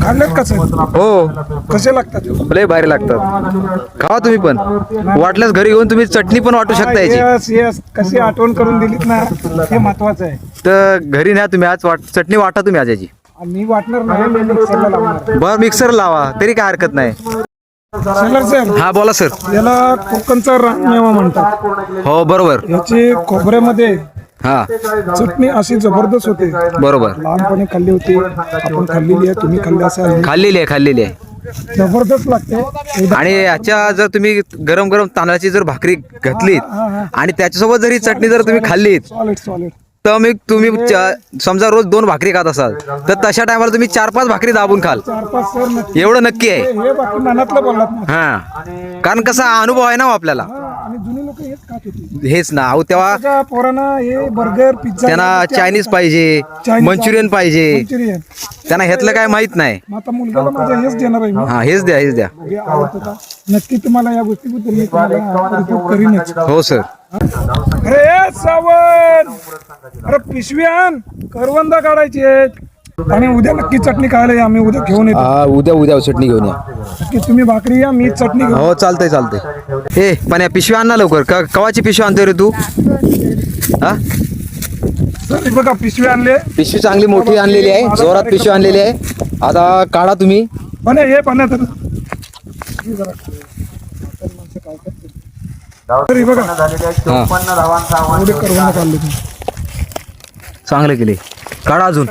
खाल्लेत कसे हो कसे लागतात लय भारी लागतात. खावा तुम्ही पण. वाटल्यास घरी घेऊन तुम्ही चटणी पण वाटू शकता याची. येस येस कशी आठवण करून दिलीत ना हे महत्वाचं आहे. तर घरी न्या तुम्ही आज चटणी वाटा तुम्ही आज याची. मी वाटणार नाही मी मिक्सरला लावणार. बर मिक्सर लावा तरी काय हरकत नाही. सर सर हा बोला सर. याला कोकणचा रानमेवा म्हणतात. हो बरोबर. याची खोबऱ्यामध्ये हा चटणी अशी जबरदस्त होते. बरोबर. लहानपणी खाल्ली होती आपण खाल्लेली आहे तुम्ही खाल्ली असाल खाल्लेली आहे जबरदस्त लागते. आणि याच्या जर तुम्ही गरम गरम तांदळाची जर भाकरी घातलीत आणि त्याच्यासोबत जरी चटणी जर तुम्ही खाल्लीत सॉलिड सॉलिड तर मग तुम्ही समजा रोज 2 भाकरी खात असाल तर तशा टायमाला तुम्ही 4-5 भाकरी दाबून खाल 4-5 सर नक्की. एवढं नक्की आहे. हे बाकी मनातलं बोललात ना. हा कारण कसा अनुभव आहे ना हो आपल्याला. आणि जुनी लोक हेच खात होती. हेच ना अहो तेव्हा त्याच्या पोरांना हे बर्गर पिझ्झा त्यांना चायनीज पाहिजे मंचुरियन पाहिजे मंचुरियन. त्यांना ह्यातलं काय माहित नाही. मग आता मुलगाला माझ्या हेच देणार आहे मी. हा हेच द्या हे आवडतं का नक्की तुम्हाला या गोष्टीबद्दल मी तुम्हाला रिपोर्ट करीनच. हो सर. अरे सावंत अरे पिशवी आण करवंदा काढायची आहेत आणि उद्या नक्की चटणी खायला या. आम्ही उद्या घेऊन येतो. उद्या चटणी घेऊन या. की तुम्ही भाकरी या मी चटणी घेऊन. हो चालतंय. हे पण पिशवी आण ना लवकर. कवाची पिशवी आणतोय रे तू. हा सर हे बघा पिशवी आणले. पिशवी चांगली मोठी आणलेली आहे. जोरात पिशवी आणलेली आहे. आता काढा तुम्ही. पण हे पण तर हे बघा एवढे करवंद काढले तुम्ही. चांगलं केले. काढा अजून.